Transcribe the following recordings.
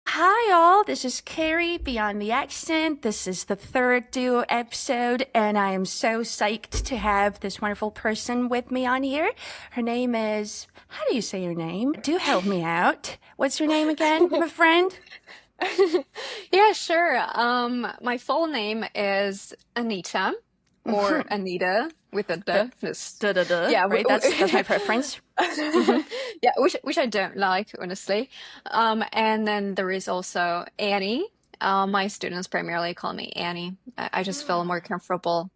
Hi, all. This is Carrie Beyond the Accent. This is the third duo episode, and I am so psyched to have this wonderful person with me on here. Her name is, how do you say your name? Do help me out. What's your name again, my friend? Yeah, sure. My full name is Anita or Anita with a Da D. da da da. Yeah, Right? That's my preference. yeah, which I don't like, honestly. And then there is also Annie. My students primarily call me Annie. I just feel more comfortable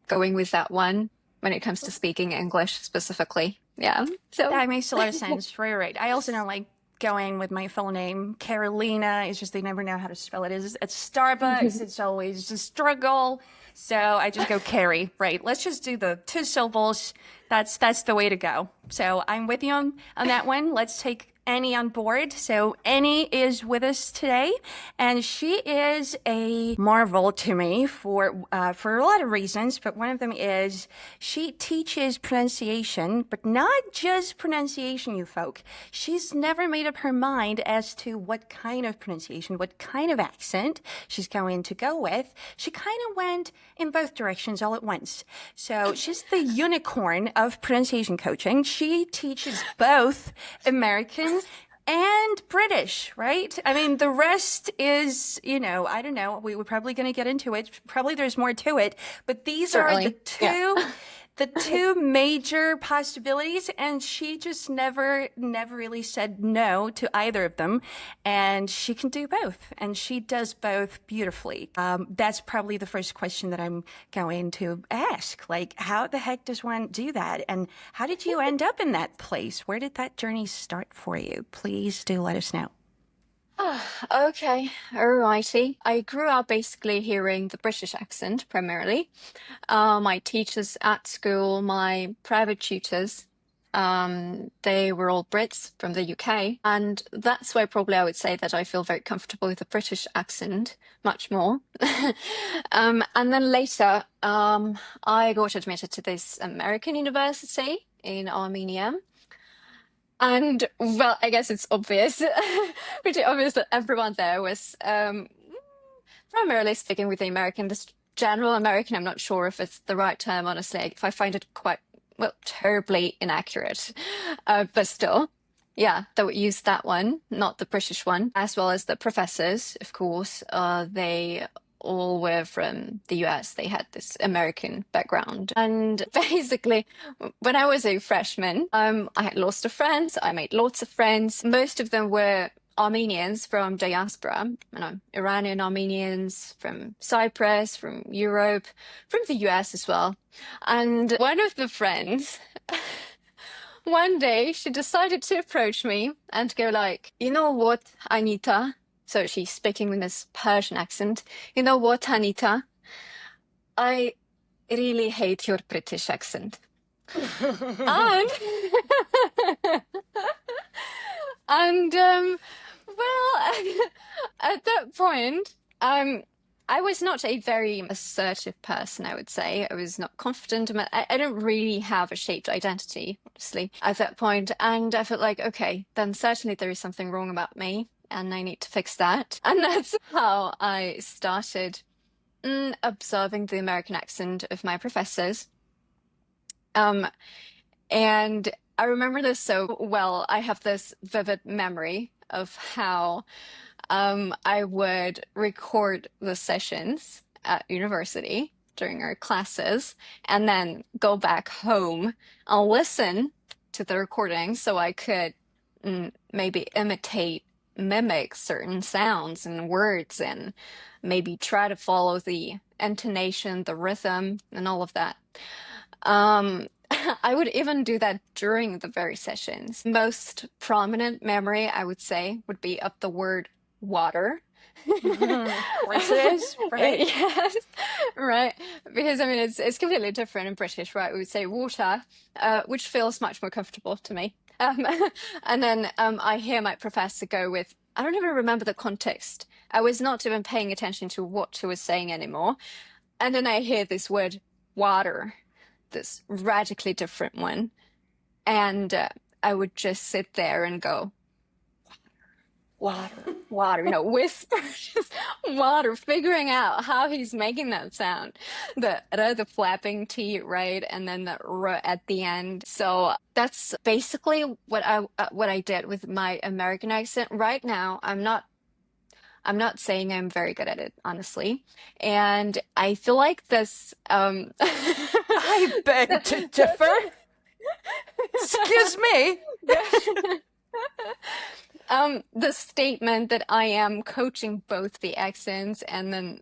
going with that one when it comes to speaking English specifically. Yeah. So That makes a lot of sense. Right. I also don't like going with my full name. Carolina. It's just they never know how to spell it. At Starbucks, it's always a struggle. So I just go Carrie. Right. Let's just do the two syllables. That's the way to go. So I'm with you on that one. Let's take Annie on board. So Annie is with us today, and she is a marvel to me for a lot of reasons. But one of them is she teaches pronunciation, but not just pronunciation, you folk. She's never made up her mind as to what kind of pronunciation, what kind of accent she's going to go with. She kind of went in both directions all at once. So she's the unicorn of pronunciation coaching. She teaches both American and British, right? I mean, the rest is, I don't know. We're probably going to get into it. Probably there's more to it, but these are the certainly, yeah. two major possibilities, and she just never really said no to either of them, and she can do both, and she does both beautifully. That's probably the first question that I'm going to ask. Like, how the heck does one do that, and how did you end up in that place? Where did that journey start for you? Please do let us know. Okay, alrighty. I grew up basically hearing the British accent primarily. My teachers at school, my private tutors, they were all Brits from the UK. And that's why probably I would say that I feel very comfortable with the British accent much more. And then later, I got admitted to this American university in Armenia. And well, I guess it's obvious, pretty obvious that everyone there was primarily speaking with the American, this general American. I'm not sure if it's the right term, honestly. If I find it quite, well, terribly inaccurate. But still, yeah, they would use that one, not the British one, as well as the professors, of course. They all were from the US. They had this American background. And basically, when I was a freshman, I had lots of friends. I made lots of friends. Most of them were Armenians from diaspora, Iranian Armenians from Cyprus, from Europe, from the US as well. And one of the friends, one day she decided to approach me and go like, you know what, Anita? So she's speaking with this Persian accent. You know what, Anita? I really hate your British accent. And and well, at that point, I was not a very assertive person, I would say. I was not confident. I don't really have a shaped identity, honestly, at that point. And I felt like, okay, then certainly there is something wrong about me, and I need to fix that. And that's how I started observing the American accent of my professors. Um, and I remember this so well. I have this vivid memory of how I would record the sessions at university during our classes and then go back home and listen to the recording so I could maybe imitate, mimic certain sounds and words and maybe try to follow the intonation, the rhythm, and all of that. Um, I would even do that during the very sessions. Most prominent memory, I would say, would be of the word water. Of course it is, right? Yes, right. because I mean it's completely different in British, right? We would say water, which feels much more comfortable to me. And then I hear my professor go with, I don't even remember the context. I was not even paying attention to what she was saying anymore. And then I hear this word water, this radically different one. And I would just sit there and go, water, water, whisper, just water, figuring out how he's making that sound. The flapping T, right? And then the R at the end. So that's basically what I did with my American accent. Right now, I'm not saying I'm very good at it, honestly. And I feel like this I beg to differ. Excuse me. The statement that I am coaching both the accents and then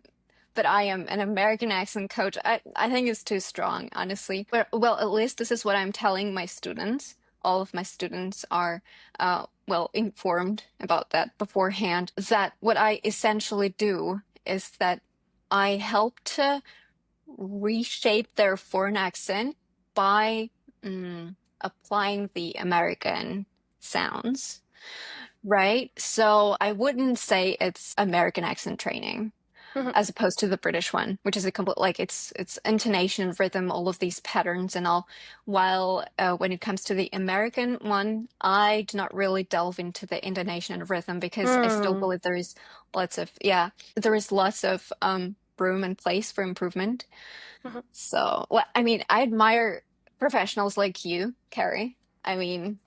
that I am an American accent coach, I think is too strong, honestly. Well, at least this is what I'm telling my students. All of my students are well informed about that beforehand. That what I essentially do is that I help to reshape their foreign accent by applying the American sounds. Right? So I wouldn't say it's American accent training Mhm. as opposed to the British one, which is a complete like it's intonation, rhythm, all of these patterns and all. While when it comes to the American one, I do not really delve into the intonation and rhythm because I still Mm. believe there is lots of room and place for improvement. Mhm. So, well, I mean, I admire professionals like you, Carrie. I mean,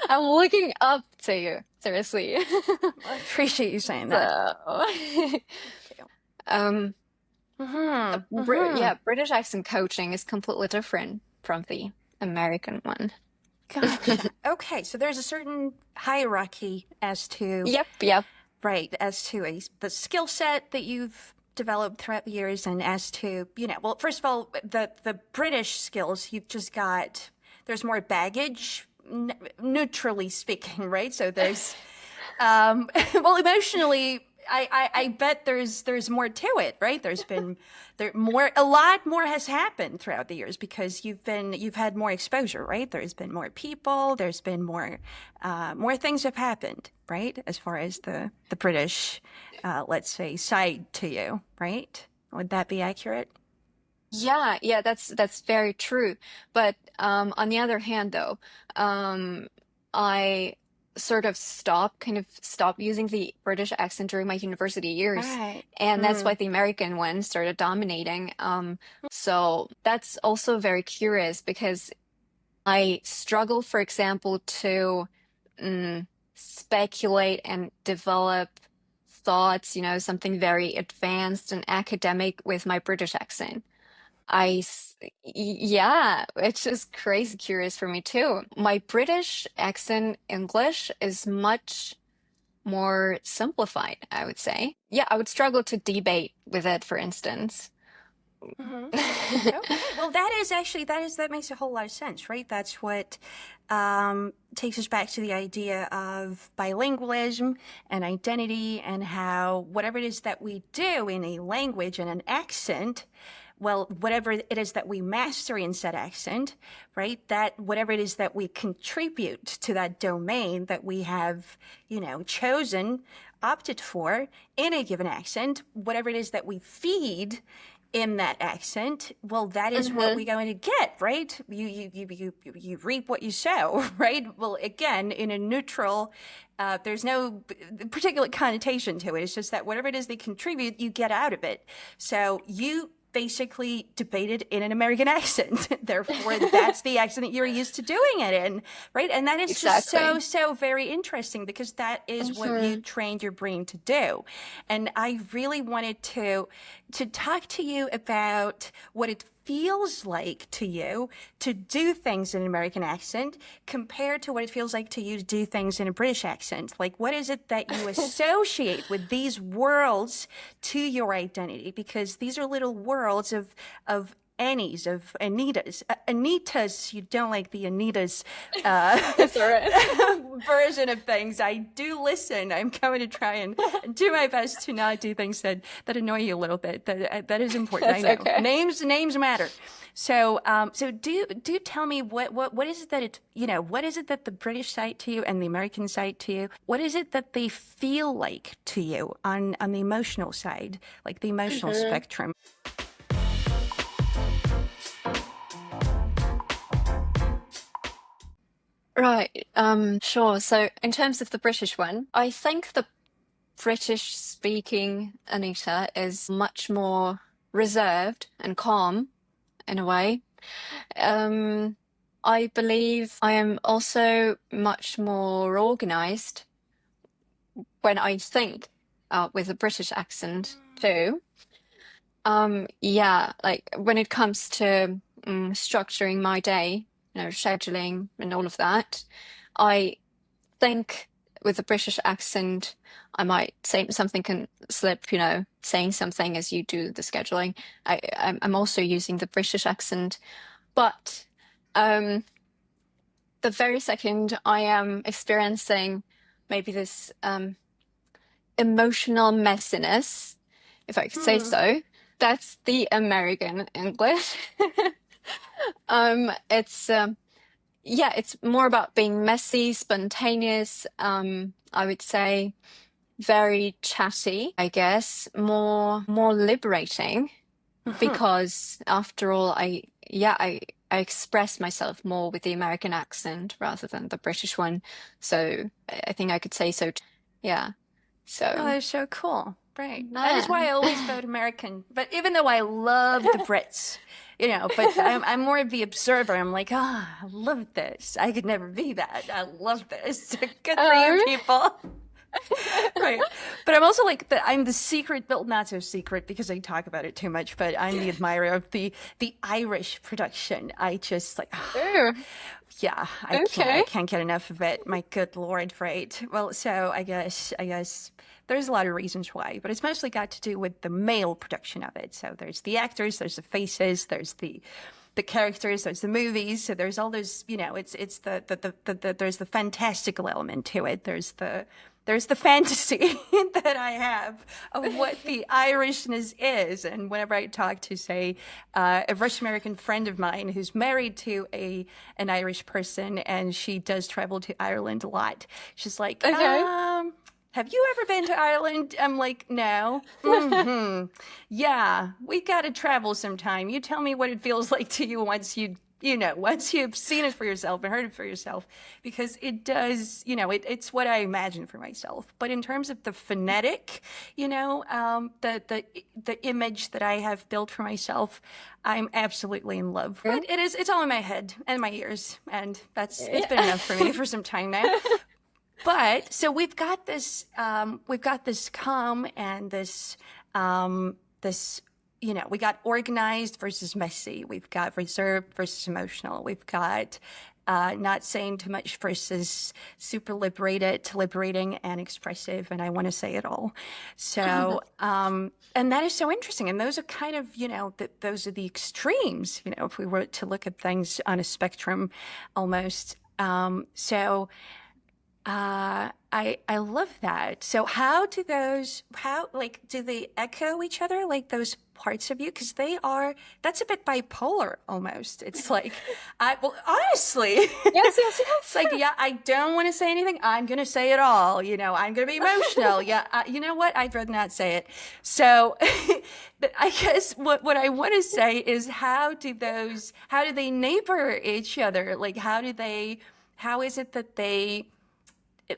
I'm looking up to you, seriously. I appreciate you saying that. So, Thank you. um, Mm-hmm. yeah, British accent coaching is completely different from the American one. Gotcha. Okay, so there's a certain hierarchy as to, Yep, yep. right, as to the skill set that you've developed throughout the years, and as to, well, first of all, the British skills you've just got. There's more baggage, neutrally speaking, right? So there's, well, emotionally. I bet there's more to it, right? A lot more has happened throughout the years because you've had more exposure, right? There's been more people, there's been more things have happened, right? As far as the British, let's say, side to you, right? Would that be accurate? Yeah, yeah, that's very true. But on the other hand, though, I sort of kind of stopped using the British accent during my university years, Right. and that's why Mm. the American one started dominating. So that's also very curious because I struggle, for example, to speculate and develop thoughts, something very advanced and academic with my British accent. Yeah, it's just crazy curious for me too. My British accent English is much more simplified, I would say. Yeah, I would struggle to debate with it, for instance. Hmm. Okay. Well, that makes a whole lot of sense, right? That's what takes us back to the idea of bilingualism and identity and how whatever it is that we do in a language and an accent, well, whatever it is that we master in said accent, right? That whatever it is that we contribute to that domain that we have, chosen, opted for in a given accent, whatever it is that we feed in that accent, well, that is what we're Hmm. going to get, right? You reap what you sow, right? Well, again, in a neutral, there's no particular connotation to it. It's just that whatever it is they contribute, you get out of it. So you basically debated in an American accent. Therefore, that's the accent that you're used to doing it in, right? And that is just so, Exactly. so very interesting because that is what you Hmm. trained your brain to do. And I really wanted to talk to you about what it feels like to you to do things in an American accent compared to what it feels like to you to do things in a British accent. Like, what is it that you associate with these worlds to your identity? Because these are little worlds of Annies, of Anitas. Anitas, you don't like the Anitas. Uh, It's all right. version of things. I do listen. I'm going to try and do my best to not do things that annoy you a little bit. That is important. I That's know okay. names matter. So so do tell me what is it that it what is it that the British side to you and the American side to you? What is it that they feel like to you on the emotional side, like the emotional Hmm. spectrum? Right. Sure. So in terms of the British one, I think the British speaking Anita is much more reserved and calm in a way. Um, I believe I am also much more organized when I think with a British accent too. Yeah, like when it comes to structuring my day, scheduling and all of that, I think with a British accent, I might say something can slip, saying something as you do the scheduling. I'm also using the British accent, but um, the very second I am experiencing maybe this emotional messiness, if I could say Hmm. so, that's the American English. It's yeah, it's more about being messy, spontaneous, I would say very chatty, I guess, more liberating because after all I express myself more with the American accent rather than the British one. So I think I could say so. Yeah. Oh, So that's so cool. Right. That is yeah. why I always vote American. But even though I love the Brits, but I'm more of the observer. I'm like, I love this. I could never be that. I love this. Good for you Um, people. Right. But I'm also like I'm the secret, well, not so secret because I talk about it too much, but I'm the admirer of the Irish production. I just like ooh, yeah, I okay. can't get enough of it. My good Lord, right? Well, so I guess there's a lot of reasons why, but it's mostly got to do with the male production of it. So there's the actors, there's the faces, there's the characters, there's the movies. So there's all those, it's the there's the fantastical element to it. There's the fantasy that I have of what the Irishness is. And whenever I talk to, say, a Russian American friend of mine who's married to an Irish person and she does travel to Ireland a lot, she's like, Okay. have you ever been to Ireland? I'm like, no. Mm-hmm. Yeah, we got to travel sometime. You tell me what it feels like to you once you've seen it for yourself and heard it for yourself, because it does, it's what I imagine for myself. But in terms of the phonetic, the image that I have built for myself, I'm absolutely in love. But Mm, it's all in my head and my ears, and it's been yeah. enough for me for some time now. But so we've got this calm and this we got organized versus messy. We've got reserved versus emotional. We've got not saying too much versus super liberated to liberating and expressive. And I want to say it all. So and that is so interesting. And those are kind of those are the extremes. If we were to look at things on a spectrum, almost. So. I love that. So how like do they echo each other like those parts of you? Because that's a bit bipolar almost. It's like well honestly Yes, yes, it's like, yeah, I don't want to say anything. I'm gonna say it all. I'm gonna be emotional. Yeah, you know what? I'd rather not say it. So but I guess what I want to say is how do they neighbor each other? Like how is it that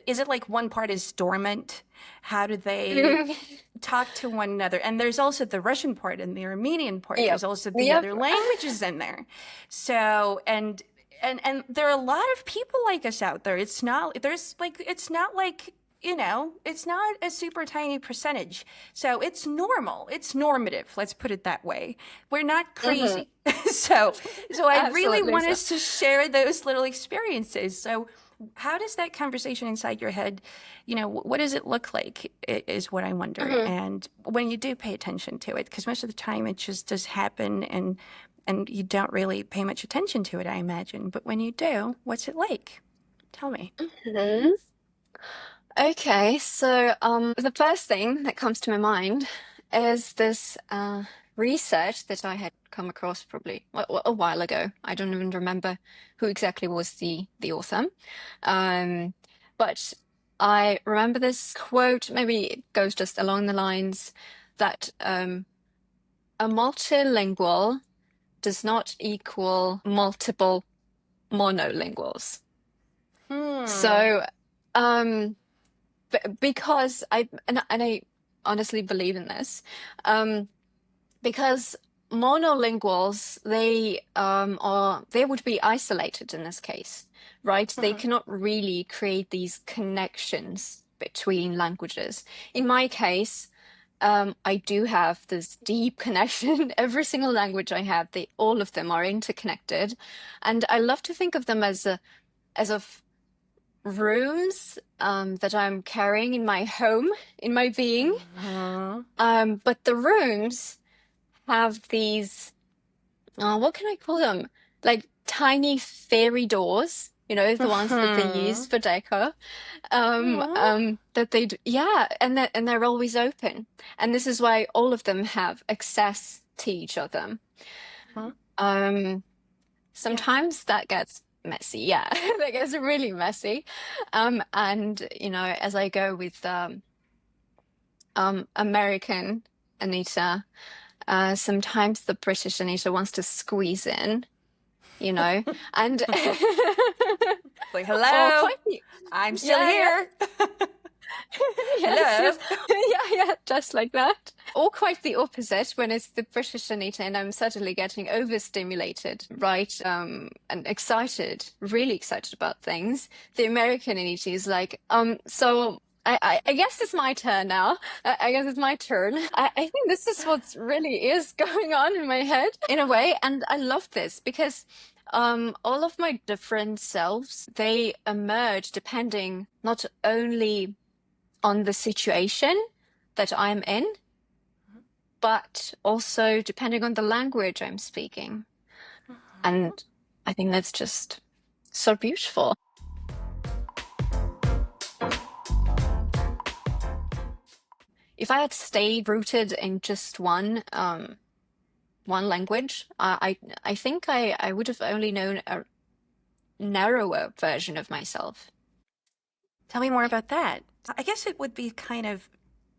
is it like one part is dormant? How do they yes. talk to one another? And there's also the Russian part and the Armenian part. Yep. There's also the Yep. other languages in there. So and there are a lot of people like us out there. It's not a super tiny percentage. So it's normal. It's normative. Let's put it that way. We're not Hmm. crazy. so so I really Absolutely want so. us to share those little experiences. So how does that conversation inside your head, what does it look like is what I wonder. Hmm. And when you do pay attention to it, because most of the time it just does happen and you don't really pay much attention to it, I imagine. But when you do, what's it like? Tell me. Mhm. Okay, so the first thing that comes to my mind is this research that I had come across probably a while ago. I don't even remember who exactly was the author. Um, but I remember this quote, maybe it goes just along the lines that a multilingual does not equal multiple monolinguals. Hmm. So, because and I honestly believe in this, um, because monolinguals they would be isolated in this case, right? They Mhm. cannot really create these connections between languages. In my case, I do have this deep connection. Every single language I have, they all of them are interconnected, and I love to think of them as of rooms that I'm carrying in my home, in my being. Mhm. But the rooms have these, what can I call them? Like tiny fairy doors, the ones that they use Mhm. for decor. Aw. That yeah, and they're always open. And this is why all of them have access to each other. Mhm. Um, Yeah. Sometimes that gets messy, yeah, that gets really messy. And as I go with American Anita, sometimes the British Anita wants to squeeze in, you know, and Like, or hello, quite the I'm still yeah, yeah. here. Yes, Hello. yes. Yeah, yeah, just like that. Or quite the opposite when it's the British Anita and I'm suddenly getting overstimulated, right? And excited, really excited about things. The American Anita is like, so I guess it's my turn now. I guess it's my turn. I think this is what really is going on in my head in a way. And I love this because all of my different selves, they emerge depending not only on the situation that I'm in, but also depending on the language I'm speaking. Mhm. And I think that's just so beautiful. If I had stayed rooted in just one language, I think I would have only known a narrower version of myself. Tell me more about that. I guess it would be kind of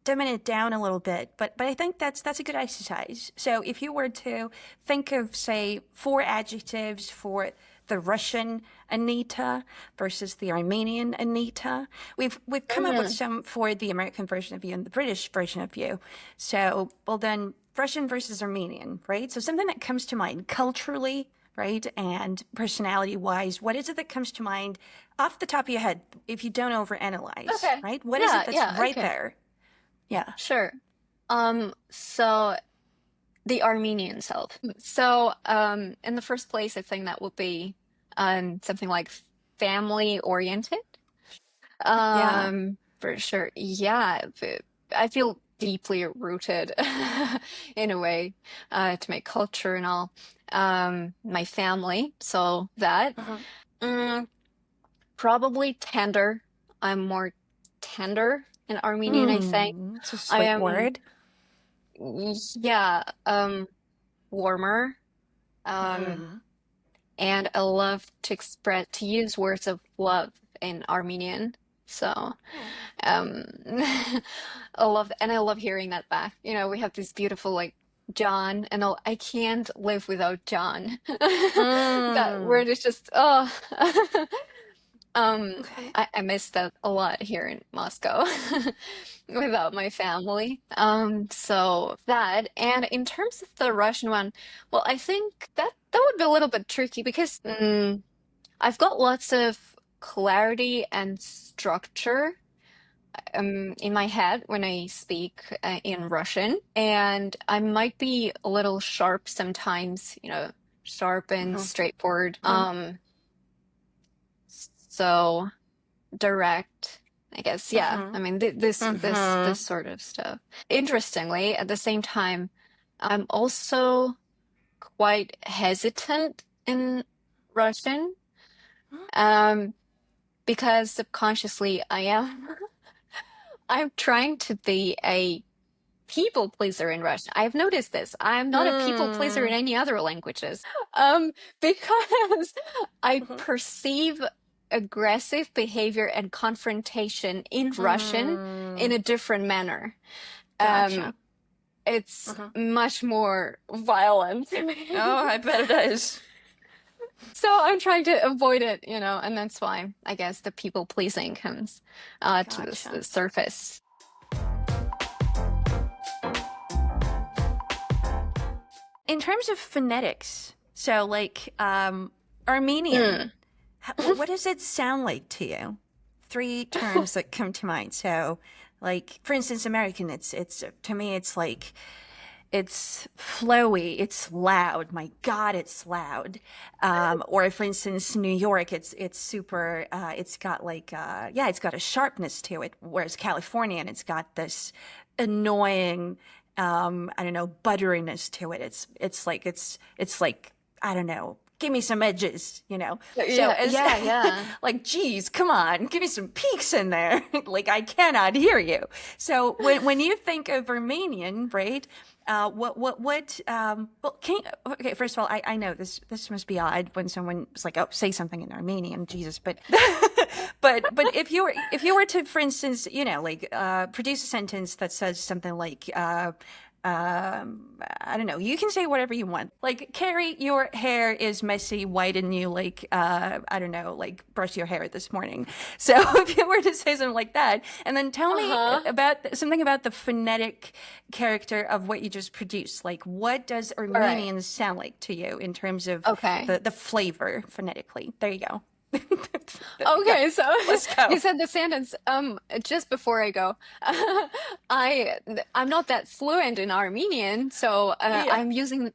dumbing it down a little bit, but I think that's a good exercise. So if you were to think of, say, four adjectives for the Russian Anita versus the Armenian Anita, we've come up with Mm, some for the American version of you and the British version of you. So well then Russian versus Armenian, right? So something that comes to mind culturally, right, and personality wise, what is it that comes to mind off the top of your head if you don't overanalyze, okay. right? What is it Yeah, that's yeah, right okay. there? Yeah. Sure. So the Armenian self. So, in the first place, I think that would be something like family oriented. Yeah. For sure. Yeah, I feel deeply rooted in a way to my culture and all. My family, so that. Mhm. Mm, Probably tender. I'm more tender in Armenian, I think. It's a I sweet am, word. yeah, warmer. Um, Mm. and I love to use words of love in Armenian. So, Oh. um, I love hearing that back. We have this beautiful like John, and I can't live without John. That Mm. word is just oh, um, Okay. I miss that a lot here in Moscow without my family. So that, and in terms of the Russian one, well, I think that would be a little bit tricky because I've got lots of clarity and structure in my head when I speak in Russian, and I might be a little sharp sometimes, sharp and Mhm. straightforward. Mhm. So direct, I guess. Yeah. I Mhm. mean, this Mhm. sort of stuff. Interestingly, at the same time, I'm also quite hesitant in Russian. Um, because subconsciously I'm trying to be a people pleaser in Russian. I've noticed this. I'm not a people pleaser in Mm. any other languages. Um, because I Mhm. perceive aggressive behavior and confrontation in Russian in Mm. a different manner. Um, Gotcha. it's Mhm. much more violent. Oh, I bet it is. So I'm trying to avoid it, and that's why I guess the people pleasing comes to the Gotcha. surface. In terms of phonetics, so like Armenian, Mm. what does it sound like to you? Three terms that come to mind. So, like for instance, American, it's to me, it's like it's flowy, it's loud. My God, it's loud. Or for instance, New York, it's super. It's got like yeah, it's got a sharpness to it. Whereas Californian, it's got this annoying, I don't know, butteriness to it. It's like I don't know. Give me some edges, you know. So Yeah, as yeah, yeah. like, geez, come on, give me some peaks in there. Like I cannot hear you. So when you think of Romanian, right? Well, okay, first of all, I know this must be odd when someone's like, oh, say something in Armenian, Jesus, but but if you were to, for instance, like produce a sentence that says something like I don't know. You can say whatever you want. Like, Carrie, your hair is messy. Why didn't you like, I don't know, like brush your hair this morning? So if you were to say something like that, and then tell me Uh-huh. about something about the phonetic character of what you just produced. Like, what does All right. Armenian sound like to you in terms of Okay. the flavor phonetically? There you go. Yeah, Okay, so let's you go. said the sentence just before I go. I'm not that fluent in Armenian, so Yeah. I'm using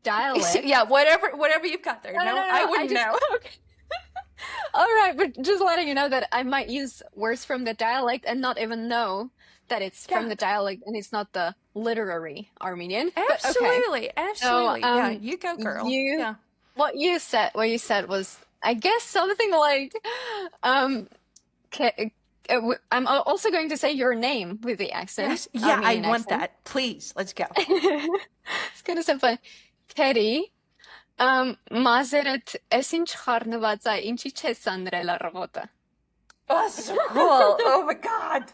dialect. Yeah, whatever you've got there. No, no, No, no, I no. I wouldn't just know. okay. All right, but just letting you know that I might use words from the dialect and not even know that it's Yeah. from the dialect and it's not the literary Armenian. But okay. Absolutely, So, absolutely. Yeah, you go, girl. you Yeah. what you said was, I guess, something like, um, I'm also going to say your name with the accent, Yes. Yeah, I Armenian want accent. that. Please, let's go. It's kind of simple. Keri, Mazeret, ես ինչ խառնված է, ինչի չես սանրել առավոտը։ Oh, this is so cool. Oh my God.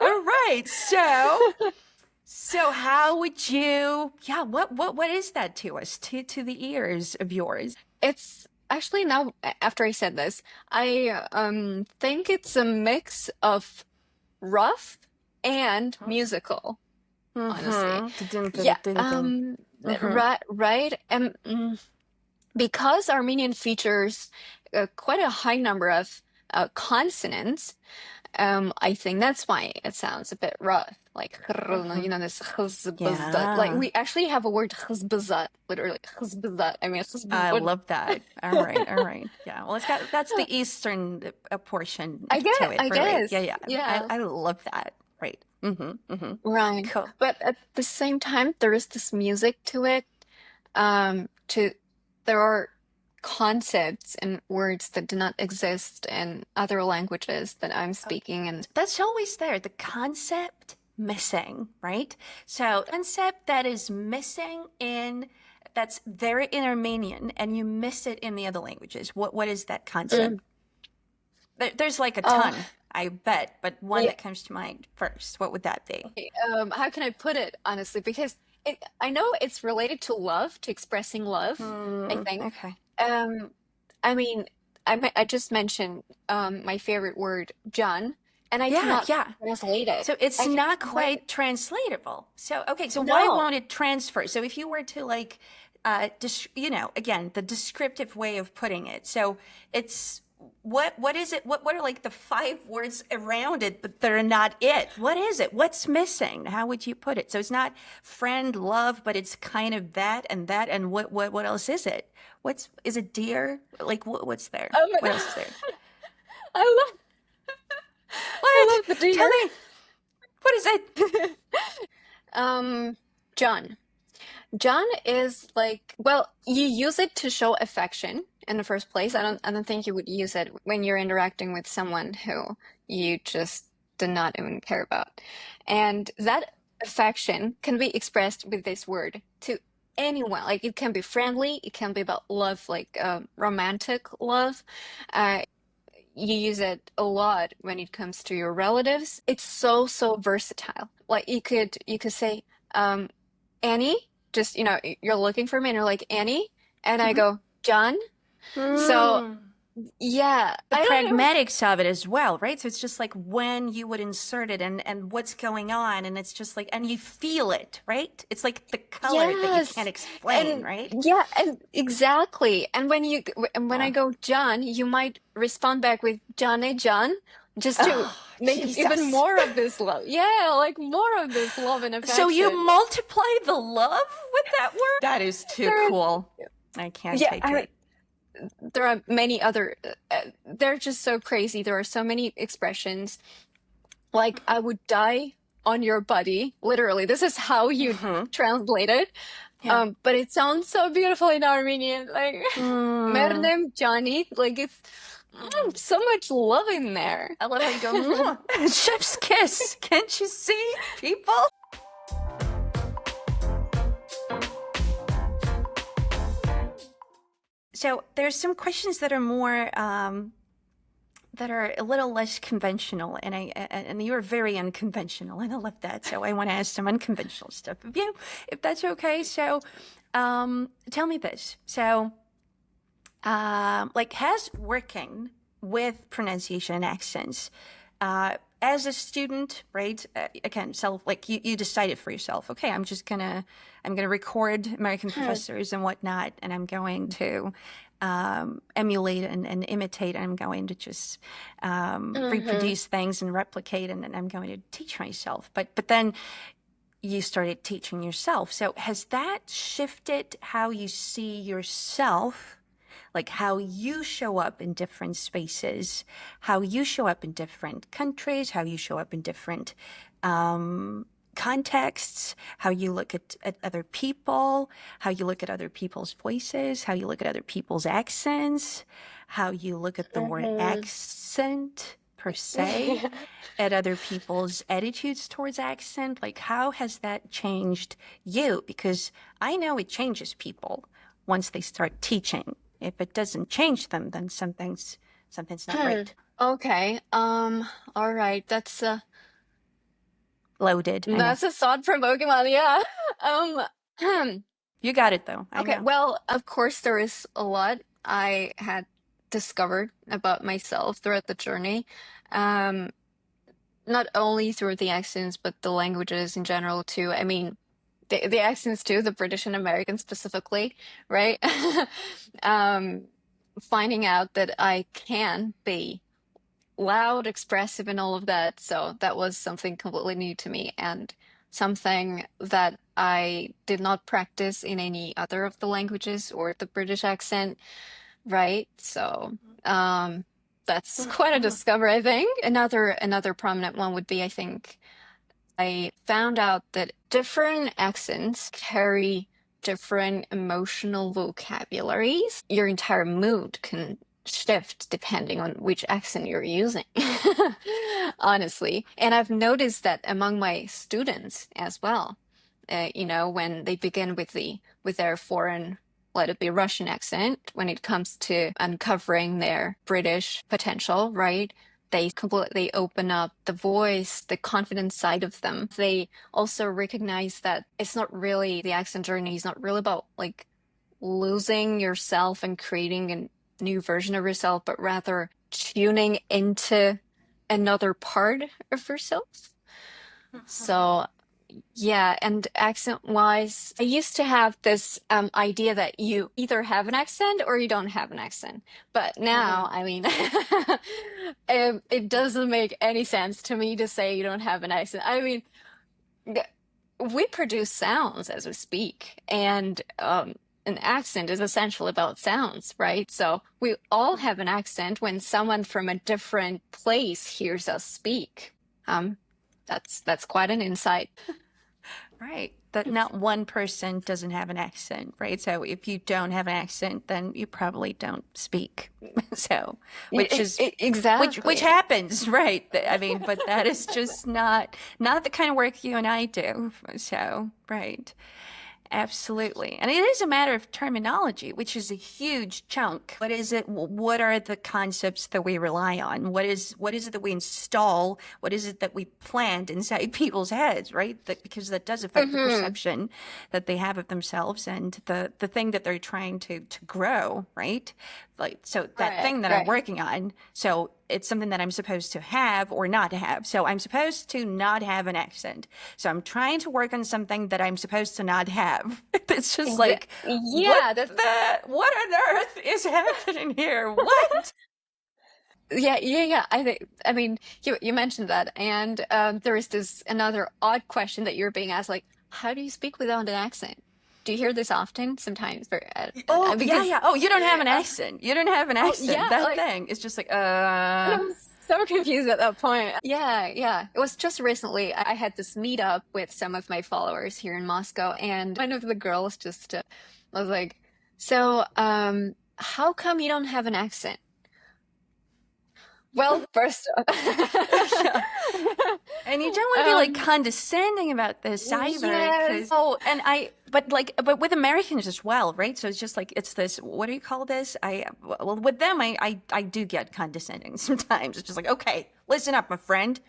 All right. So how would you, yeah, what is that to us, to the ears of yours? It's actually, now after I said this, I think it's a mix of rough and musical, honestly. Mm-hmm. Dun, Yeah, dun, dun, dun. Mm-hmm. right. And because Armenian features quite a high number of consonants, I think that's why it sounds a bit rough, like Mm-hmm. this khzbzat. Like Yeah. we actually have a word khzbzat, literally khzbzat. I mean, I khzbzat. love that. All right, all right. Yeah. Well, that's the eastern portion to it, I right? Yeah, guess, yeah. yeah, I love that. Right. Mm-hmm. Mm-hmm. right. Cool. But at the same time, there is this music to it. To There are concepts and words that do not exist in other languages that I'm speaking, and That's always there. The concept missing, right? So concept that is missing that's there in Armenian and you miss it in the other languages. What is that concept? Mm. There's like a uh, ton, I bet, but one yeah. that comes to mind first. What would that be? How can I put it honestly? Because I know it's related to love, to expressing love, I think. Okay. Um, I mean, I just mentioned my favorite word, John, and I Yeah, cannot yeah. translate it. So it's I cannot not translate it. quite translatable. So okay, so why No. won't it transfer? So if you were to like again, the descriptive way of putting it. So it's what is it? What are like the five words around it, but they're not it? What is it? What's missing? How would you put it? So it's not friend, love, but it's kind of that and that and what else is it? Is it dear? Like what's there? What else is there? I love I What? love the deer. Tell me. What is it? Um, John. John is like, well, you use it to show affection in the first place. I don't think you would use it when you're interacting with someone who you just do not even care about. And that affection can be expressed with this word to anyone. Like it can be friendly, it can be about love, like romantic love. Uh, you use it a lot when it comes to your relatives. It's so, so versatile. Like you could say, um, Annie, just you're looking for me and you're like, Annie, and I Mhm. go, John. So Mm. yeah, The I don't know. pragmatics of it as well, right? So it's just like when you would insert it and what's going on, and it's just like, and you feel it, right? It's like the color that you can't Yes. explain, And right? yeah, and exactly. And when I Yeah. go John, you might respond back with Johnny John, just to Oh, make even Jesus. more of this love. Yeah, like more of this love and So you affection. multiply the love with that word? That is too There's cool. I can't yeah, take it. there are many other they're just so crazy. There are so many expressions. Like I would die on your body. Literally, this is how you Hmm. translate it. Yeah. But it sounds so beautiful in Armenian. Like Mm. Mernem Johnny. Like it's so much love in there. I love how you go, "Mwah." Chef's kiss. Can't you see, people? So there's some questions that are more that are a little less conventional, and you are very unconventional, and I love that. So I want to ask some unconventional stuff of you, if that's okay. So, tell me this. So, like, has working with pronunciation and accents, as a student, right? Again, self, like you decided for yourself. Okay, I'm gonna record American professors and whatnot, and I'm going to emulate and imitate, and I'm going to just Hmm. reproduce things and replicate, and I'm going to teach myself. But then you started teaching yourself. So has that shifted how you see yourself? Like how you show up in different spaces, how you show up in different countries, how you show up in different contexts, how you look at other people, how you look at other people's voices, how you look at other people's accents, how you look at the word Hmm. accent per se, at other people's attitudes towards accent. Like, how has that changed you? Because I know it changes people once they start teaching. If it doesn't change them, then something's not right. Okay. All right. Loaded, I know. That's a thought-provoking one. Yeah. Um. You got it though. I Okay, know. well, of course, there is a lot I had discovered about myself throughout the journey. Um, Not only through the accents, but the languages in general too. I mean, the accents too, the British and American specifically, right? Um, Finding out that I can be loud, expressive, and all of that. So that was something completely new to me and something that I did not practice in any other of the languages or the British accent, right? So that's quite a discovery, I think. Another prominent one would be, I think, I found out that different accents carry different emotional vocabularies. Your entire mood can shift depending on which accent you're using, honestly. And I've noticed that among my students as well. When they begin with their foreign, let it be Russian accent, when it comes to uncovering their British potential, right? They completely open up the voice, the confident side of them. They also recognize that it's not really the accent journey is not really about like losing yourself and creating a new version of yourself, but rather tuning into another part of yourself. So yeah, and accent wise, I used to have this idea that you either have an accent or you don't have an accent. But now, I mean, it doesn't make any sense to me to say you don't have an accent. I mean, th- we produce sounds as we speak, and an accent is essentially about sounds, right? So we all have an accent when someone from a different place hears us speak. Um, that's quite an insight. Right. that not one person doesn't have an accent, right? So if you don't have an accent, then you probably don't speak. So, which is which Exactly. happens, right? I mean, but that is just not the kind of work you and I do. So, right. Absolutely. And it is a matter of terminology, which is a huge chunk. What is it? What are the concepts that we rely on? What is it that we install? What is it that we plant inside people's heads, right? Because that does affect the Hmm. perception that they have of themselves and the thing that they're trying to grow, right? Like, so that Right, thing that I'm right. working on, so it's something that I'm supposed to have or not have. So I'm supposed to not have an accent. So I'm trying to work on something that I'm supposed to not have. It's just like, Yeah, that's what on earth is happening here? What? yeah. I mean, you mentioned that, and there is this another odd question that you're being asked, like, how do you speak without an accent? Do you hear this often? Sometimes, Oh, yeah, because yeah. Oh, you don't have an accent. You don't have an oh accent. yeah, That like, thing. It's just like, and I was so confused at that point. Yeah, yeah. It was just recently I had this meetup with some of my followers here in Moscow, and one of the girls just was like, "So, how come you don't have an accent?" Well, first, yeah. And you don't want to be like um, condescending about this either, because yes. but with Americans as well, right? So it's just like it's this. What do you call this? Well, with them, I do get condescending sometimes. It's just like, okay, listen up, my friend.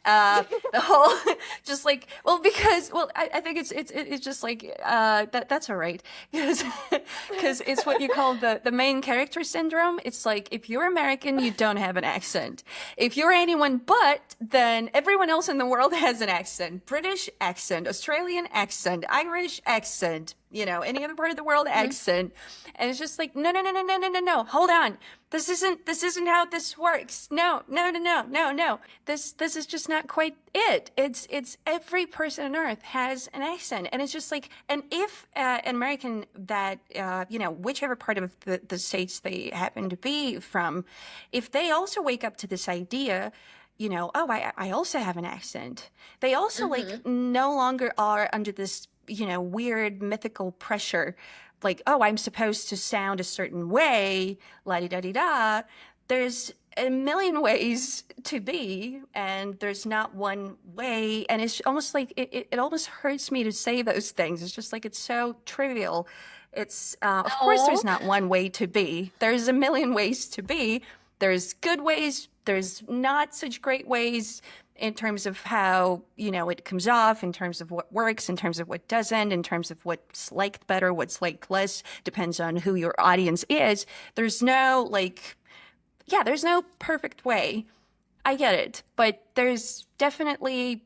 The whole just like because I think it's just like that's all right because it's what you call the main character syndrome. It's like if you're American, you don't have an accent. If you're anyone but, then everyone else in the world has an accent. British accent, Australian accent, Irish accent, any other part of the world Mhm. accent. And it's just like, no, no, no, no, no, no, no, no. Hold on. This isn't how this works. No, no, no, no, no, no. This is just not quite it. It's every person on earth has an accent. And it's just like, and if an American that whichever part of the states they happen to be from, if they also wake up to this idea, oh, I also have an accent. They also like Mhm. no longer are under this, weird mythical pressure, like, oh, I'm supposed to sound a certain way, la di da di da. There's a million ways to be, and there's not one way. And it's almost like it almost hurts me to say those things. It's just like it's so trivial. It's of course there's Oh, not one way to be. There's a million ways to be. There's good ways, there's not such great ways in terms of how, it comes off, in terms of what works, in terms of what doesn't, in terms of what's liked better, what's liked less, depends on who your audience is. There's no there's no perfect way. I get it, but there's definitely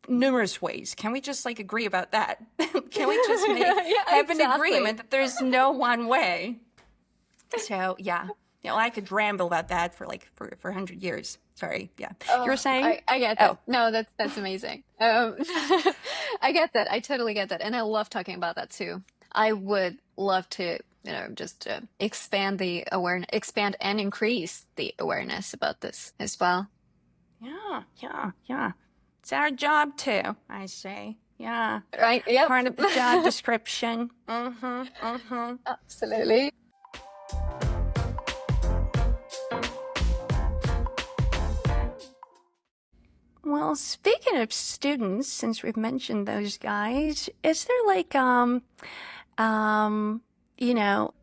numerous ways. Can we just like agree about that? Can we just make yeah, have an exactly. agreement that there's no one way? So yeah, I could ramble about that for like for 100 years. Sorry, yeah. You were Oh, saying? I get that. Oh, No, that's amazing. I get that. I totally get that, and I love talking about that too. I would love to, just expand the awareness, expand and increase the awareness about this as well. yeah, yeah, yeah. It's our job too, I say. Yeah. Right? Yep. Part of the job description. Mm-hmm. Mm-hmm. Absolutely. Well, speaking of students, since we've mentioned those guys, is there like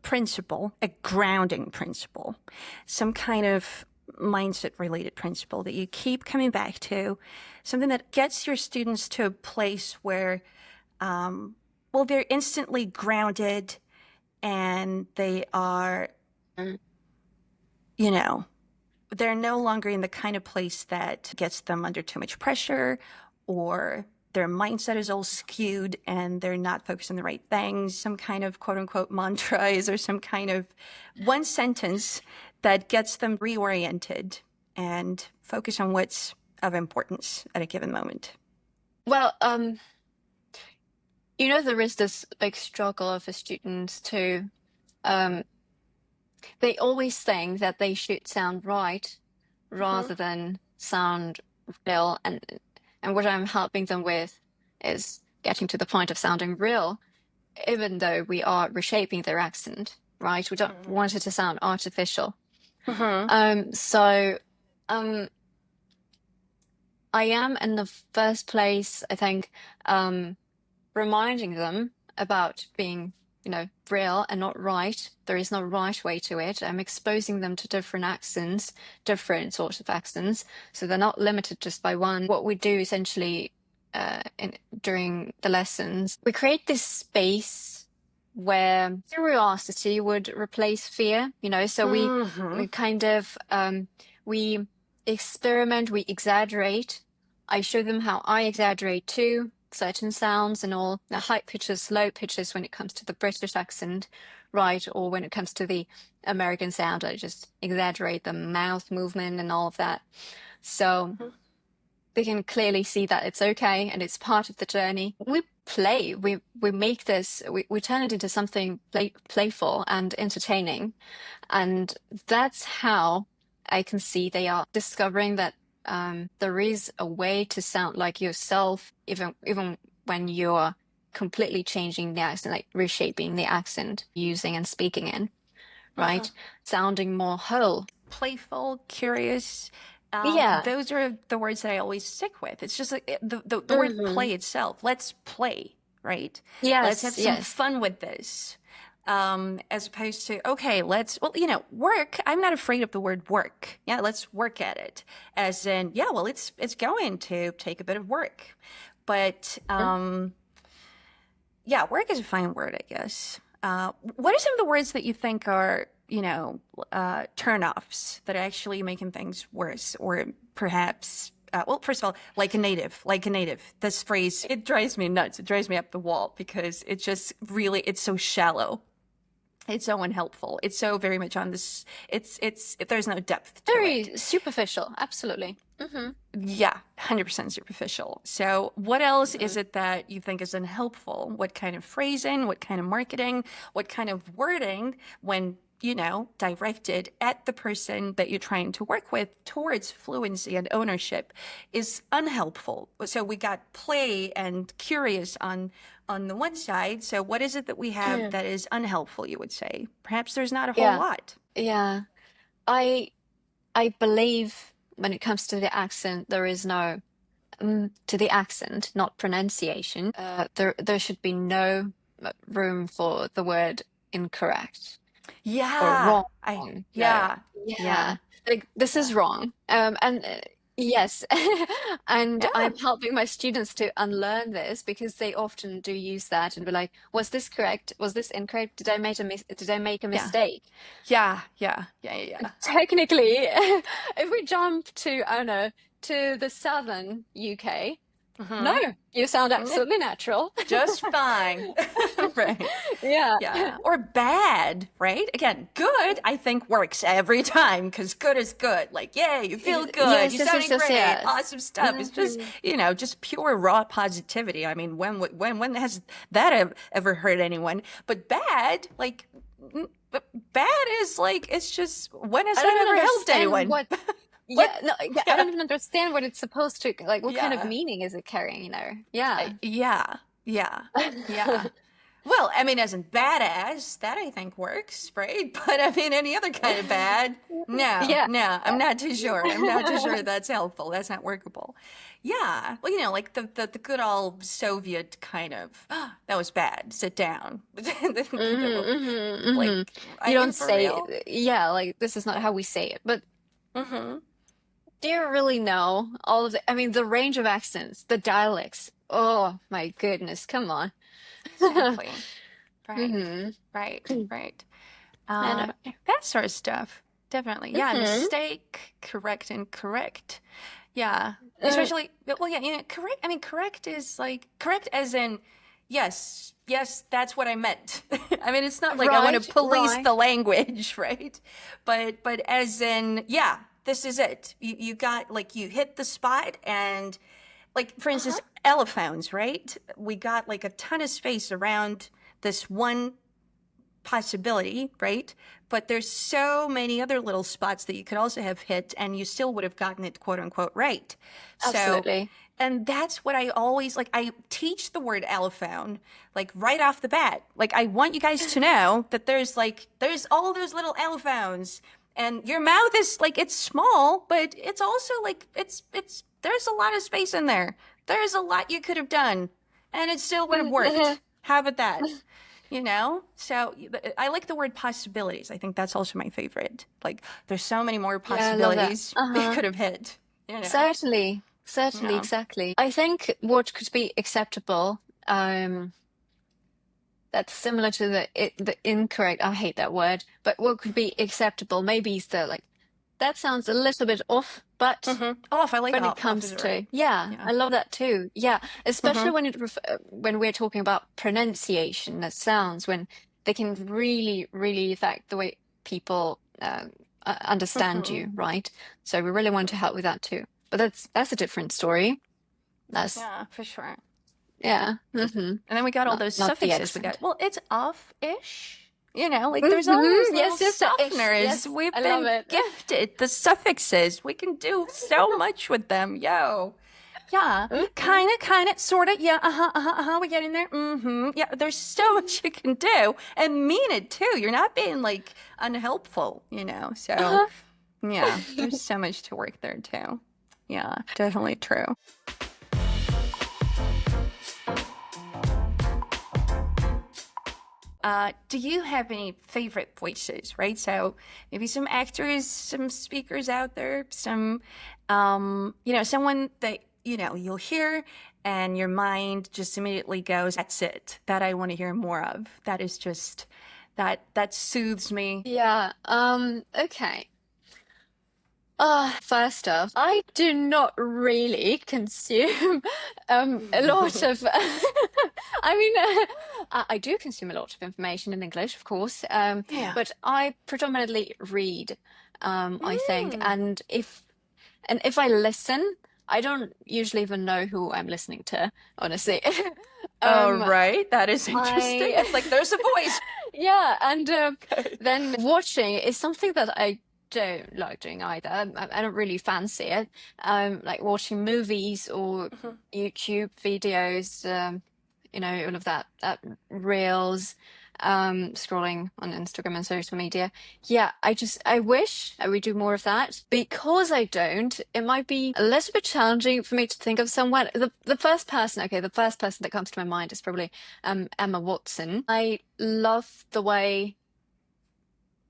principle, a grounding principle, some kind of mindset related principle that you keep coming back to, something that gets your students to a place where, they're instantly grounded and they are, Mm. you know, they're no longer in the kind of place that gets them under too much pressure or their mindset is all skewed and they're not focused on the right things. Some kind of quote unquote mantra is or some kind of one sentence that gets them reoriented and focus on what's of importance at a given moment. Well, there is this big struggle of the students to, um, they always think that they should sound right Mhm. rather than sound real. And what I'm helping them with is getting to the point of sounding real, even though we are reshaping their accent, right? We don't Mm-hmm. want it to sound artificial. Mm-hmm. So I am in the first place, I think, reminding them about being, real and not right. There is no right way to it. I'm exposing them to different accents, different sorts of accents, so they're not limited just by one. What we do essentially during the lessons, we create this space where curiosity would replace fear, so we kind of we experiment, we exaggerate. I show them how I exaggerate too, certain sounds and all, the high pitches, low pitches when it comes to the British accent, right? Or when it comes to the American sound, I just exaggerate the mouth movement and all of that. So they can clearly see that it's okay and it's part of the journey. We play, we make this, we turn it into something playful and entertaining. And that's how I can see they are discovering that there is a way to sound like yourself, even when you're completely changing the accent, like reshaping the accent, using and speaking in, Mm-hmm. right? Sounding more whole. Playful, curious. Yeah. Those are the words that I always stick with. It's just like the word Hmm. play itself. Let's play, right? Let's have Yes, some yes. fun with this. As opposed to, okay, well, work. I'm not afraid of the word work. Yeah, let's work at it. As in, yeah, well, it's going to take a bit of work. But yeah, work is a fine word, I guess. What are some of the words that you think are, turn-offs that are actually making things worse, or perhaps, well, first of all, like a native. This phrase, it drives me nuts. It drives me up the wall because it just really, it's so shallow. It's so unhelpful. It's so very much on this. There's no depth to it. Very superficial. Absolutely. Hmm. Yeah, 100% superficial. So, what else Hmm. is it that you think is unhelpful? What kind of phrasing, what kind of marketing, what kind of wording, when, directed at the person that you're trying to work with towards fluency and ownership is unhelpful. So, we got play and curious on the one side. So, what is it that we have Mm. that is unhelpful, you would say? Perhaps there's not a whole Yeah. lot. Yeah. I I believe when it comes to the accent, there is no to the accent, not pronunciation. There should be no room for the word incorrect or Yeah, wrong. No, yeah, yeah, yeah, like this yeah, is wrong. And yes, and yeah. I'm helping my students to unlearn this because they often do use that and be like, "Was this correct? Was this incorrect? Did I make a Yeah. mistake?" Yeah, yeah, yeah, yeah, yeah. Technically, if we jump to, I don't know, to the southern UK, no, Hmm. you sound absolutely natural. Just fine. Right. Yeah. Yeah. Or bad, right? Again, good, I think works every time because good is good. Like, yay, you feel good. Yes, You're yes, yes, sounding yes, great. yes. Awesome stuff. It's just, Hmm. just pure raw positivity. I mean, when has that ever hurt anyone? But bad, like, but bad is like, it's just, when has I don't that even ever helped understand anyone? what, What? yeah, no, yeah, I Yeah. don't even understand what it's supposed to, like, what kind of Yeah. meaning is it carrying? Yeah. Yeah, yeah, yeah. Well, I mean, as in badass, that I think works, right? But I mean, any other kind of bad, no, Yeah. no, I'm not too sure. I'm not too sure that's helpful. That's not workable. Yeah, well, like the good old Soviet kind of, that was bad. Sit down. Hmm. Like, are You you don't for say, real? yeah, like, this is not how we say it, but Mm-hmm. do you really know all of the, I mean, the range of accents, the dialects? Oh my goodness, come on. Exactly. Right. Hmm. Right. Right. I know. That sort of stuff. Definitely. Yeah, Hmm. mistake, correct, and correct. Yeah. Uh, Especially, well, yeah, correct. I mean, correct is like, correct as in, yes, yes, that's what I meant. I mean, it's not like I want to right, police right. the language, right? But as in, yeah, this is it. You got, like, you hit the spot and, like, for instance, Uh-huh. allophones, right? We got like a ton of space around this one possibility, right? But there's so many other little spots that you could also have hit and you still would have gotten it quote unquote right. So, Absolutely. and that's what I always like. I teach the word allophone like right off the bat. Like, I want you guys to know that there's all those little allophones, and your mouth is like, it's small, but it's also like, there's a lot of space in there. There's a lot you could have done, and it still would have worked. How about that? So I like the word possibilities. I think that's also my favorite. Like, there's so many more Yeah, I love that. possibilities they could have hit. Certainly, certainly, Yeah. exactly. I think what could be acceptable, that's similar to the incorrect, I hate that word, but what could be acceptable maybe is the like that sounds a little bit off, but Off. I like when it off. Off comes is to right. yeah, Yeah. I love that too. Yeah, especially Mm-hmm. when we're talking about pronunciation, that sounds when they can really, really affect the way people understand Mm-hmm. you, right? So we really want to help with that too. But that's a different story. That's Yeah, for sure. yeah. And then we got all those Not the suffixes. We got, accent. well, it's off-ish. Like, there's all those little Yes, yes, the ish. softeners. Yes, We've I love been it. gifted the suffixes. We can do so much with them. Yo. Yeah. Kind of, sort of. Yeah. We get in there. Mm-hmm. Yeah. There's so much you can do and mean it too. You're not being like unhelpful. So, Uh-huh. yeah, there's so much to work there too. Yeah, definitely true. Do you have any favorite voices, right? So maybe some actors, some speakers out there, someone that, you'll hear and your mind just immediately goes, that's it, that I want to hear more of. That is just, that soothes me. Yeah, okay. First off, I do not really consume a lot of I mean I do consume a lot of information in English, of course, Yeah. but I predominantly read, I think, Mm. and if I listen, I don't usually even know who I'm listening to, honestly. Oh, Um, right. That is interesting. I It's like, there's a voice. yeah, and Okay. then watching is something that I don't like doing either. I don't really fancy it. Like watching movies or Mhm. YouTube videos, all of that reels, scrolling on Instagram and social media. Yeah, I wish I would do more of that. Because I don't, it might be a little bit challenging for me to think of someone. The first person, okay, the first person that comes to my mind is probably Emma Watson. I love the way,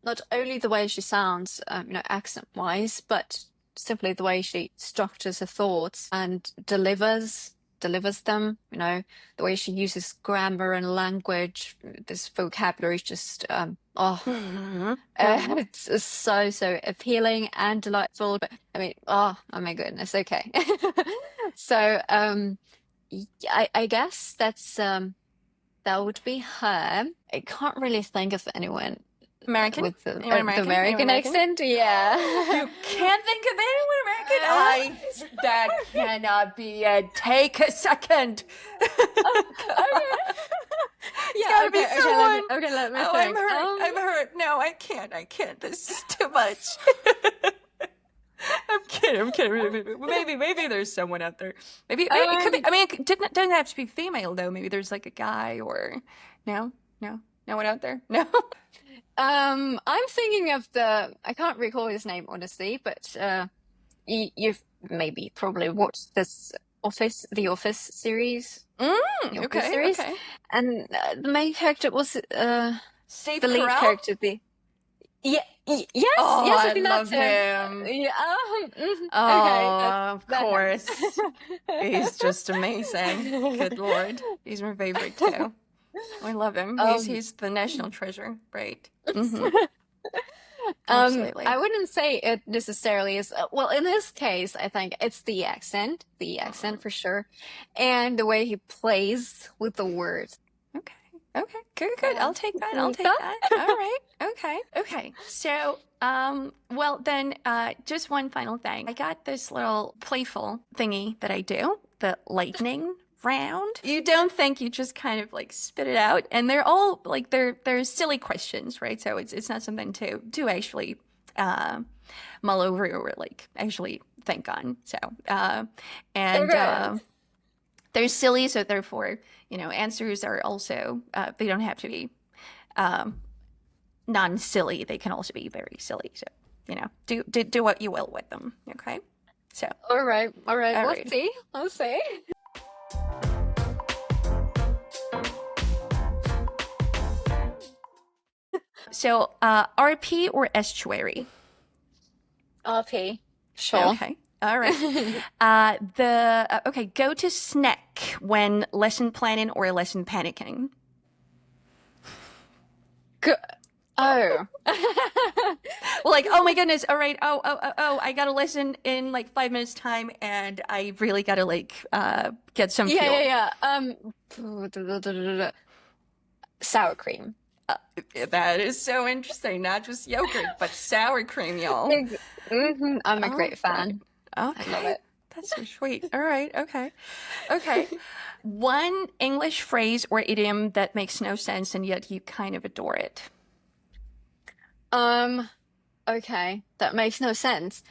not only the way she sounds, accent-wise, but simply the way she structures her thoughts and delivers them. The way she uses grammar and language, this vocabulary is just Mhm. Mhm. it's so appealing and delightful. But I mean, oh my goodness, okay. So I guess that would be her. I can't really think of anyone American? with Anyone the American? Anyone American American? accent. Yeah. You can't think of anyone American? Uh, That cannot be it. Take a second. okay. It's Yeah. gotta be Okay. someone. Let me Oh, I'm think. hurt. I'm hurt. No, I can't. This is too much. I'm kidding. Maybe there's someone out there. Maybe it could be. I mean, doesn't have to be female though. Maybe there's like a guy or no one out there. No. I'm thinking of I can't recall his name honestly, but you've maybe probably watched the Office series, the Office Okay. series, Okay. and the main character was Steve the lead Carell. character. Yes, Oh, yes, I I think that's love him. him. Yeah, okay, Oh, of that him. course. He's just amazing. Good Lord. He's my favorite too. I love him. Um, He's the national treasure, right? Mm-hmm. I Absolutely. wouldn't say it necessarily is, well, in his case, I think it's the Mhm. accent for sure, and the way he plays with the words. Okay. Okay. Good. Yeah. I'll take that. I'll Anita? take that. All right. Okay. Okay. So, well then, just one final thing. I got this little playful thingy that I do, the lightning round. You don't think, you just kind of like spit it out. And they're all like they're silly questions, right? So it's not something to actually mull over or like actually think on. So and Okay. they're silly, so therefore, answers are also they don't have to be um, non-silly. They can also be very silly. So, do what you will with them. Okay. So, All right. All right. all Let's right. see. Let's see. So, RP or estuary? RP. Sure. Okay. All right. Okay. Go to snack when lesson planning or lesson panicking. Go oh. Well, like, oh my goodness. All right. Oh, I gotta listen in like 5 minutes time, and I really gotta like get some Yeah, fuel. yeah, yeah. Sour cream. That is so interesting. Not just yogurt, but sour cream, y'all. Ex I'm a All great right. fan. I love Okay. it. That's so sweet. All right. Okay. Okay. One English phrase or idiom that makes no sense and yet you kind of adore it. Um, okay, that makes no sense.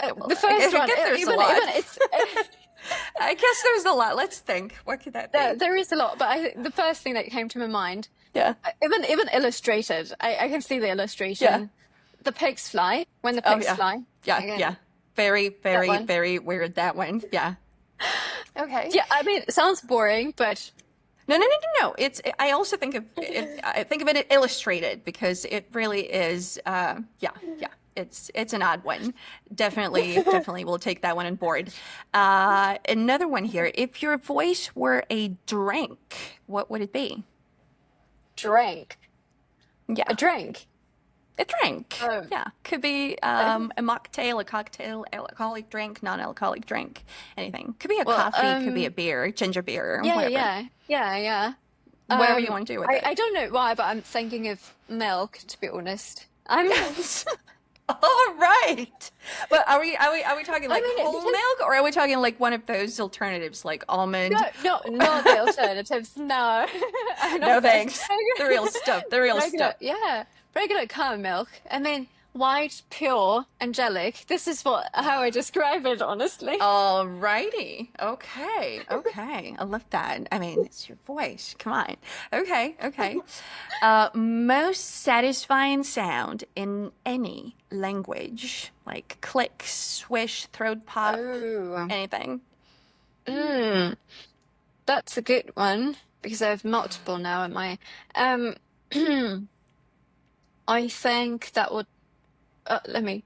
Well, The I first guess, I one, guess there's a lot. even it's I guess there's a lot. Let's think. What could that be? there is a lot, but the first thing that came to my mind, Yeah. even illustrated, I can see the Yeah. illustration. The pigs fly when the Oh, pigs yeah. fly. Yeah. Again, Yeah. Very, that very, one. very weird, that one. Yeah. Okay. Yeah, I mean, it sounds boring, but No, no, no, no, no. I also think of it. I think of it illustrated because it really is. Yeah, yeah. It's an odd one. Definitely, definitely, we'll take that one on board. Another one here. If your voice were a drink, what would it be? drink. A Yeah, drink. a drink. Oh, Yeah, could be okay. a mocktail, a cocktail, alcoholic drink, non-alcoholic drink, anything. Could be a Well, coffee, could be a beer, ginger beer, yeah, whatever. yeah, yeah, yeah. Whatever you want to do with I it. don't know why, but I'm thinking of milk, to be honest. I'm, Yes. All right. But are we talking I like mean, whole because milk or are we talking like one of those alternatives like no, almond? no, not the alternatives. No, I'm No not this. thanks. The real stuff. The real Regular, stuff. yeah, regular cow milk. I mean, white, pure, angelic. This is how I describe it, honestly. All righty. Okay. Okay. I love that. I mean, it's your voice. Come on. Okay. Okay. Most satisfying sound in any language, like click, swish, throat pop, Oh, anything. mm, that's a good one because I have multiple now in my. Um, I think that would. Let me.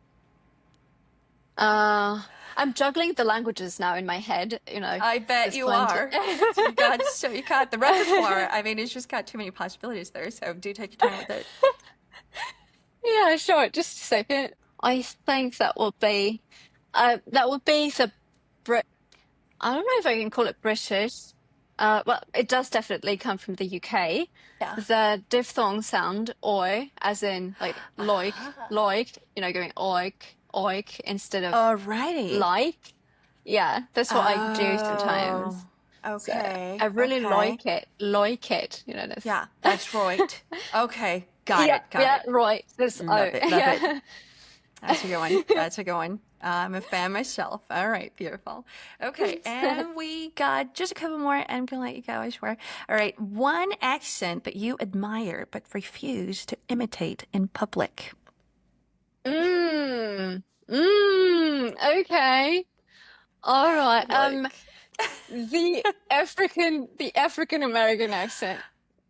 Uh, I'm juggling the languages now in my head, I bet there's you plenty. are. You got the repertoire. I mean, it's just got too many possibilities there. So do take your time with it. Yeah, sure. Just a second. I think that would be the Brit. I don't know if I can call it British. Well, it does definitely come from the UK. Yeah. The diphthong sound oi, as in like, going oik instead of Alrighty. like. Yeah, that's what I do Oh, sometimes. So I okay. really Okay. like it. This. Yeah, that's right. Okay. Got Yeah, it. Got yeah, it. right. This Love oh it. Love it. yeah. That's a good one. That's a good one. I'm a fan myself. All right, beautiful. Okay, and we got just a couple more. I'm gonna let you go, I swear. All right, one accent that you admire but refuse to imitate in public. Mm. Okay. All right. Like, The African American accent.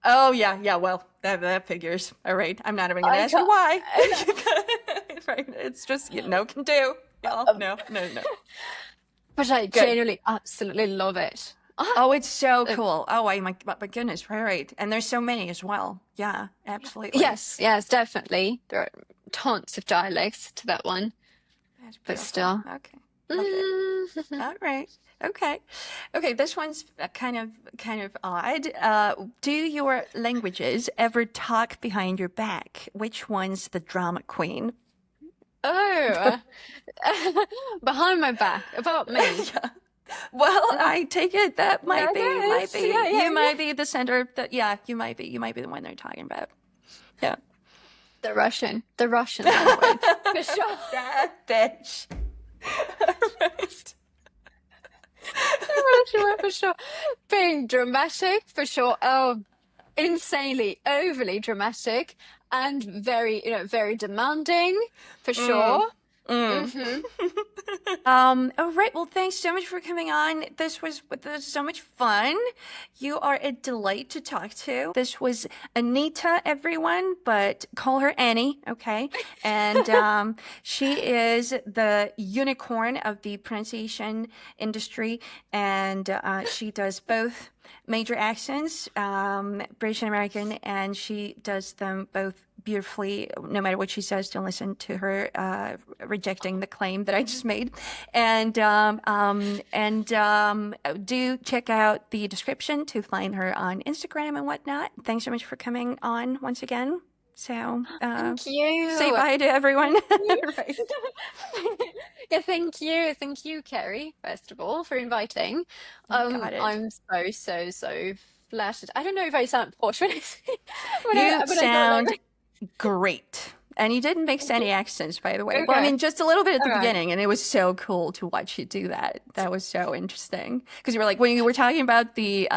oh yeah, yeah. Well, that figures. All right, I'm not even gonna I ask you can't. why. Right, it's just no can do. Y'all, no, no, no. But I Good. genuinely absolutely love it. Oh, it's so Uh, cool. Oh, my goodness, right, right. And there's so many as well. Yeah, absolutely. yes, yes, definitely. There are tons of dialects to that one, That's but beautiful. still. Okay, love it. Mm. All right. Okay. Okay, this one's kind of odd. Do your languages ever talk behind your back? Which one's the drama queen? Oh, behind my back, about me. Yeah. Well, I take it that Yeah, it is. Yeah, yeah, you yeah. might be the center of the, yeah, you might be the one they're talking about. Yeah. The Russian language, for sure. That bitch. All right. The Russian one, for sure. Being dramatic, for sure. Oh, insanely, overly dramatic, and very, very demanding, for Mm, sure. mm. Mm-hmm. All right. Well, thanks so much for coming on. This was so much fun. You are a delight to talk to. This was Anita, everyone, but call her Annie, okay? And she is the unicorn of the pronunciation industry, and she does both major accents, British and American, and she does them both beautifully. No matter what she says, don't listen to her rejecting the claim that I just made. And do check out the description to find her on Instagram and whatnot. Thanks so much for coming on once again. So Thank say you. bye to everyone. You. Right. Yeah, thank you, Kerry, first of all, for inviting. You got it. I'm so flattered. I don't know if I sound posh when You when I go sound like, great. And you didn't mix thank you. any accents, by the way. Well, I Okay, mean, just a little bit at all the right. beginning, and it was so cool to watch you do that. That was so interesting because you were like when you were talking about the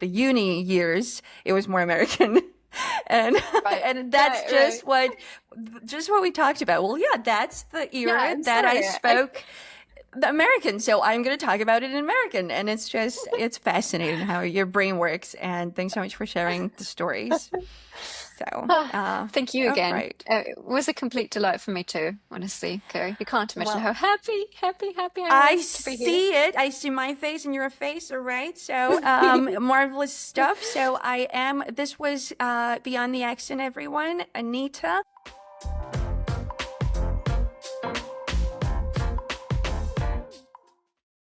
uni years, it was more American, and Right, and that's right. just what we talked about. Well, yeah, that's the Yeah, era that I exactly. spoke the American, so I'm going to talk about it in American, and it's fascinating how your brain works. And thanks so much for sharing the stories. So, Thank you all again. right. It was a complete delight for me too, honestly, Kerry. You can't imagine Well, how happy I I was to be here. see it. I see my face and your face. All right. So, marvelous stuff. So, this was Beyond the Accent, everyone. Anita.